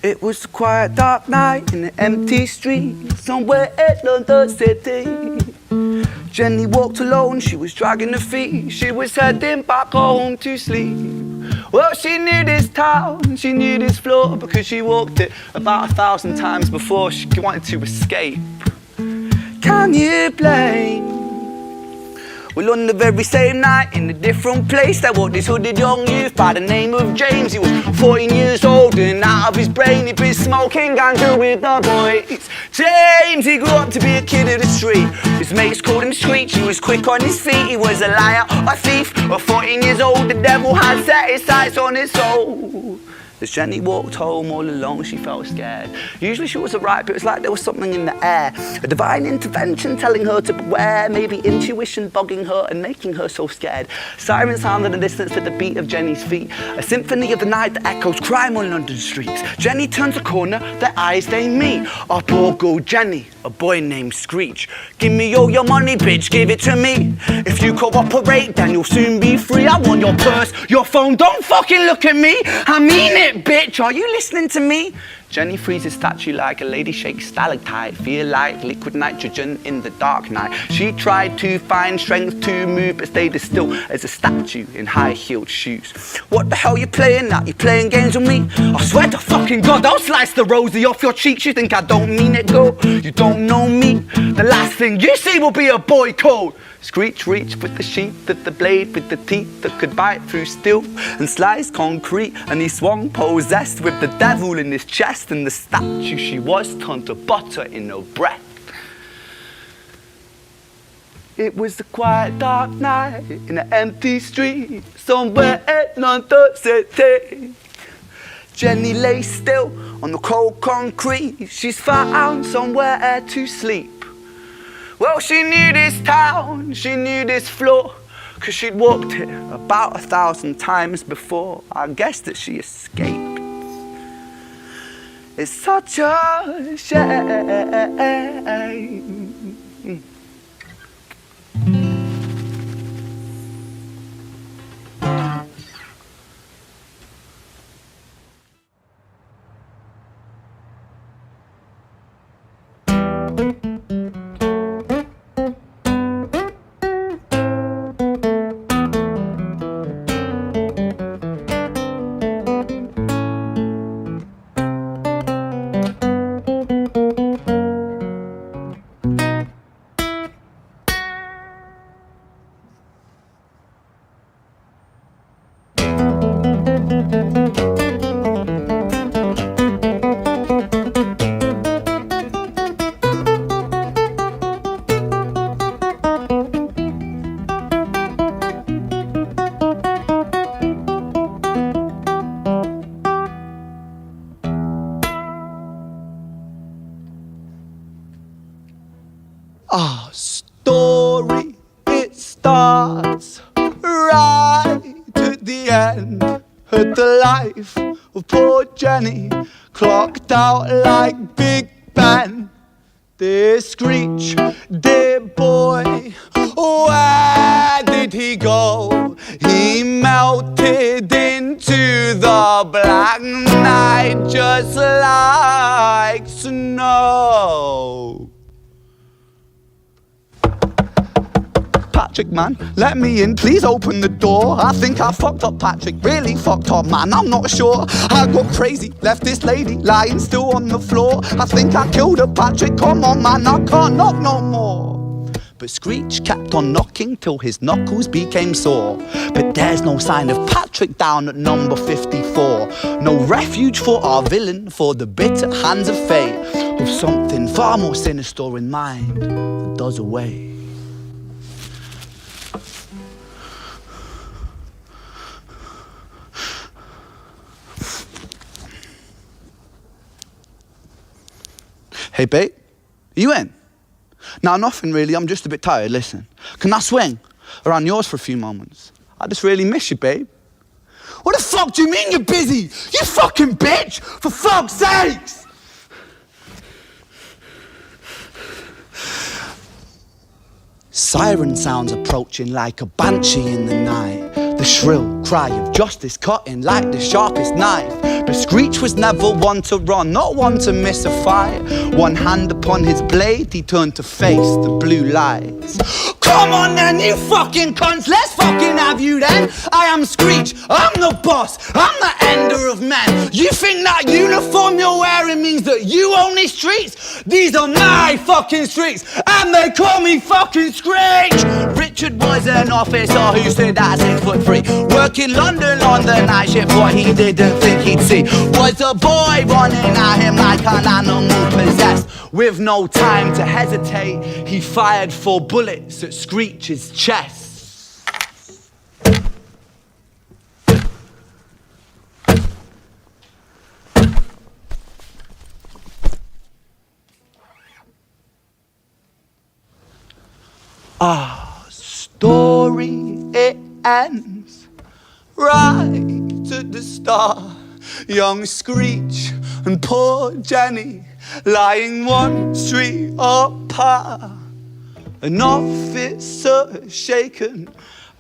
It was a quiet, dark night in an empty street somewhere in London City. Jenny walked alone, she was dragging her feet. She was heading back home to sleep. Well, she knew this town, she knew this floor, because she walked it about 1,000 times before. She wanted to escape. Can you blame? Well, on the very same night, in a different place, there walked this hooded young youth by the name of James. He was 14 years old and out of his brain. He'd been smoking ganja with the boys. James, he grew up to be a kid of the street. His mates called him Screech. He was quick on his feet. He was a liar, a thief. At 14 years old, the devil had set his sights on his soul. As Jenny walked home all alone, she felt scared. Usually she was alright, but it was like there was something in the air. A divine intervention telling her to beware, maybe intuition bogging her and making her so scared. Sirens sound in the distance to the beat of Jenny's feet. A symphony of the night that echoes crime on London streets. Jenny turns a corner, their eyes they meet. Up or go Jenny, a boy named Screech. Give me all your money, bitch, give it to me. If you cooperate, then you'll soon be free. I want your purse, your phone, don't fucking look at me. I mean it, bitch, are you listening to me? Jenny freezes statue like a lady shakes stalactite. Feel like liquid nitrogen in the dark night. She tried to find strength to move, but stayed as still as a statue in high-heeled shoes. What the hell you playing at? You playing games with me? I swear to fucking God, I'll slice the rosy off your cheeks. You think I don't mean it, girl? You don't know me. The last thing you see will be a boy code. Screech reached with the sheath of the blade, with the teeth that could bite through steel and slice concrete, and he swung possessed with the devil in his chest, and the statue she was turned to butter in her breath. It was a quiet, dark night in an empty street somewhere in London City. Jenny lay still on the cold concrete. She's found somewhere to sleep. Well, she knew this town, she knew this floor, 'cause she'd walked it about 1,000 times before. I guess that she escaped. It's such a shame. Our story, it starts right at the end of the life of poor Jenny, clocked out like Big Ben. Dear Screech, dear boy, where did he go? He melted into the black night just like snow. Patrick, man, let me in, please open the door. I think I fucked up, Patrick, really fucked up, man, I'm not sure. I got crazy, left this lady lying still on the floor. I think I killed her, Patrick, come on, man, I can't knock no more. But Screech kept on knocking till his knuckles became sore. But there's no sign of Patrick down at number 54. No refuge for our villain, for the bitter hands of fate, who with something far more sinister in mind that does away. Hey babe, are you in? Nah, nothing really, I'm just a bit tired, listen. Can I swing around yours for a few moments? I just really miss you, babe. What the fuck do you mean you're busy? You fucking bitch! For fuck's sakes! Siren sounds approaching like a banshee in the night. The shrill cry of justice cutting like the sharpest knife. But Screech was never one to run, not one to miss a fight. One hand upon his blade, he turned to face the blue lights. Come on then, you fucking cunts, let's fucking have you then. I am Screech, I'm the boss, I'm the ender of men. You think that uniform you're wearing means that you own these streets? These are my fucking streets, and they call me fucking Screech. Richard was an officer who stood at 6'3", working London on the night shift. What he didn't think he'd see was a boy running at him like an animal possessed. With no time to hesitate, he fired 4 bullets at Screech's chest. Our story, it ends right at the start. Young Screech and poor Jenny lying 1 street apart. An officer shaken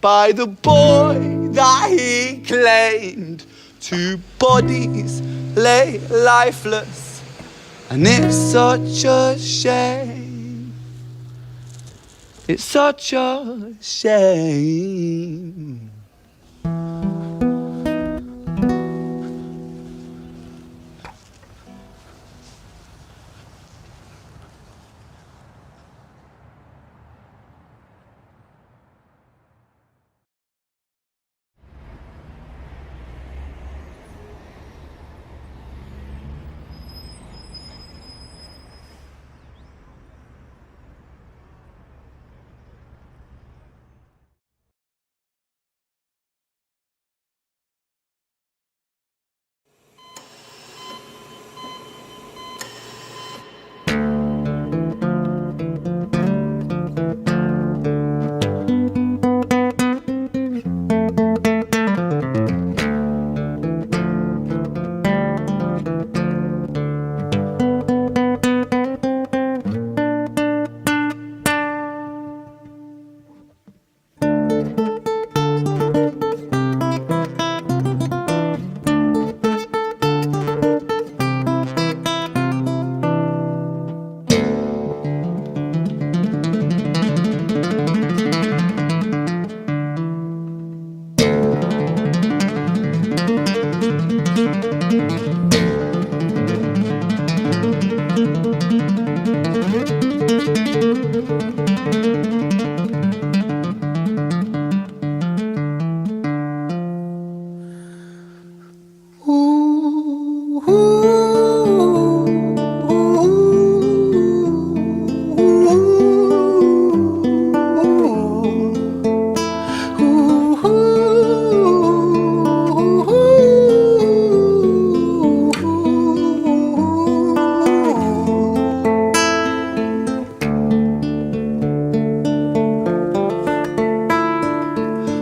by the boy that he claimed. 2 bodies lay lifeless, and it's such a shame. It's such a shame.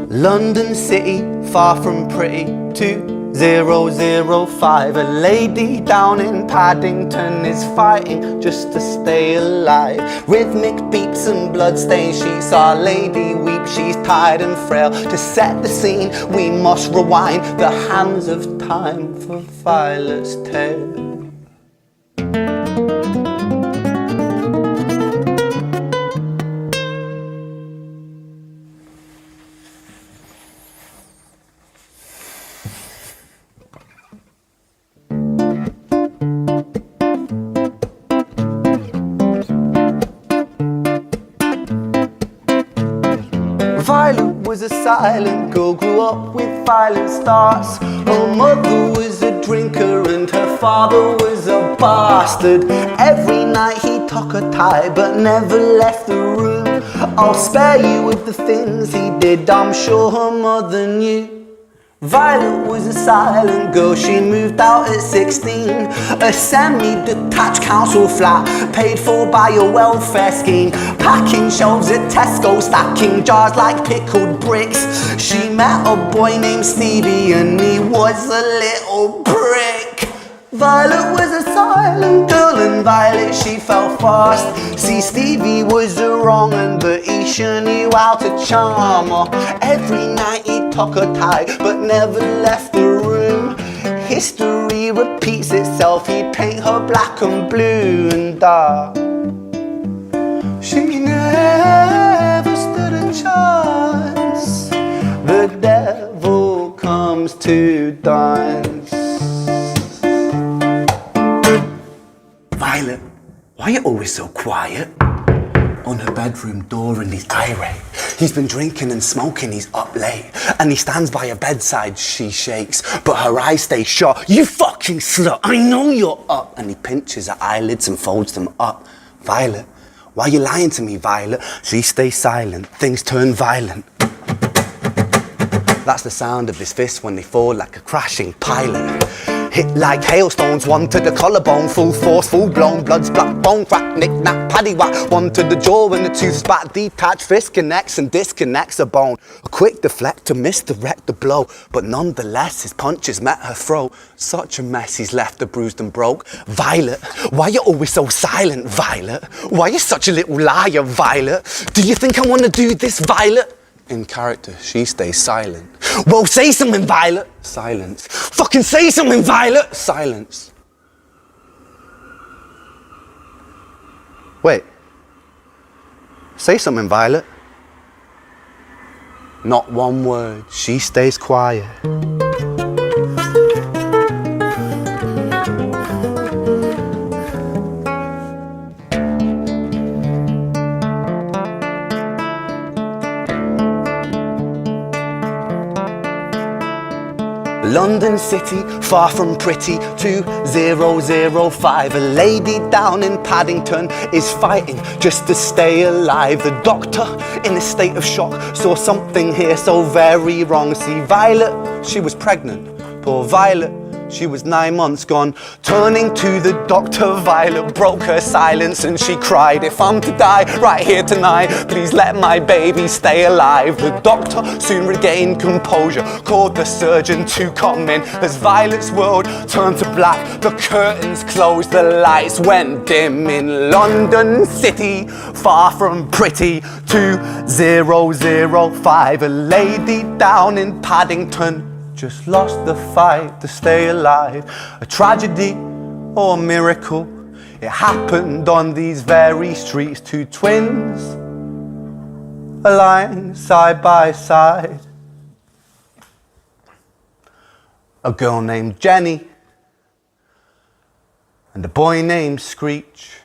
London City, far from pretty, 2005. A lady down in Paddington is fighting just to stay alive. Rhythmic beats and bloodstained sheets, Our Lady weeps, she's tired and frail. To set the scene, we must rewind the hands of time for Violet's tale. Violet was a silent girl, grew up with violent starts. Her mother was a drinker and her father was a bastard. Every night he took a tie but never left the room. I'll spare you with the things he did, I'm sure her mother knew. Violet was a silent girl, she moved out at 16. A semi-detached council flat, paid for by a welfare scheme. Packing shelves at Tesco, stacking jars like pickled bricks. She met a boy named Stevie and he was a little prick. Violet was a silent girl and Violet she fell fast. See, Stevie was a wrong un, but he sure knew how to charm her. Every night he took a tie but never left the room. History repeats itself, he'd paint her black and blue and dark. She never stood a chance. The devil comes to dance. Violet, why are you always so quiet? On her bedroom door and he's irate. He's been drinking and smoking, he's up late. And he stands by her bedside, she shakes, but her eyes stay shut. You fucking slut, I know you're up. And he pinches her eyelids and folds them up. Violet, why are you lying to me, Violet? She stays silent, things turn violent. That's the sound of his fists when they fall like a crashing pilot. Hit like hailstones, one to the collarbone, full force, full blown, blood's black bone, crack, knick, knack, paddywhack. One to the jaw when the tooth spat, detached fist connects and disconnects a bone. A quick deflect to misdirect the blow, but nonetheless his punches met her throat. Such a mess he's left her bruised and broke. Violet, why you always so silent, Violet? Why you such a little liar, Violet? Do you think I wanna do this, Violet? In character, she stays silent. Well, say something, Violet. Silence. Fucking say something, Violet. Silence. Wait. Say something, Violet. Not one word. She stays quiet. London City, far from pretty, 2005. A lady down in Paddington is fighting just to stay alive. The doctor, in a state of shock, saw something here so very wrong. See, Violet, she was pregnant. Poor Violet, she was 9 months gone. Turning to the doctor, Violet broke her silence and she cried, if I'm to die right here tonight, please let my baby stay alive. The doctor soon regained composure, called the surgeon to come in. As Violet's world turned to black, the curtains closed, the lights went dim. In London City, far from pretty, 2005. A lady down in Paddington just lost the fight to stay alive. A tragedy or a miracle, it happened on these very streets. Two twins aligned side by side. A girl named Jenny and a boy named Screech.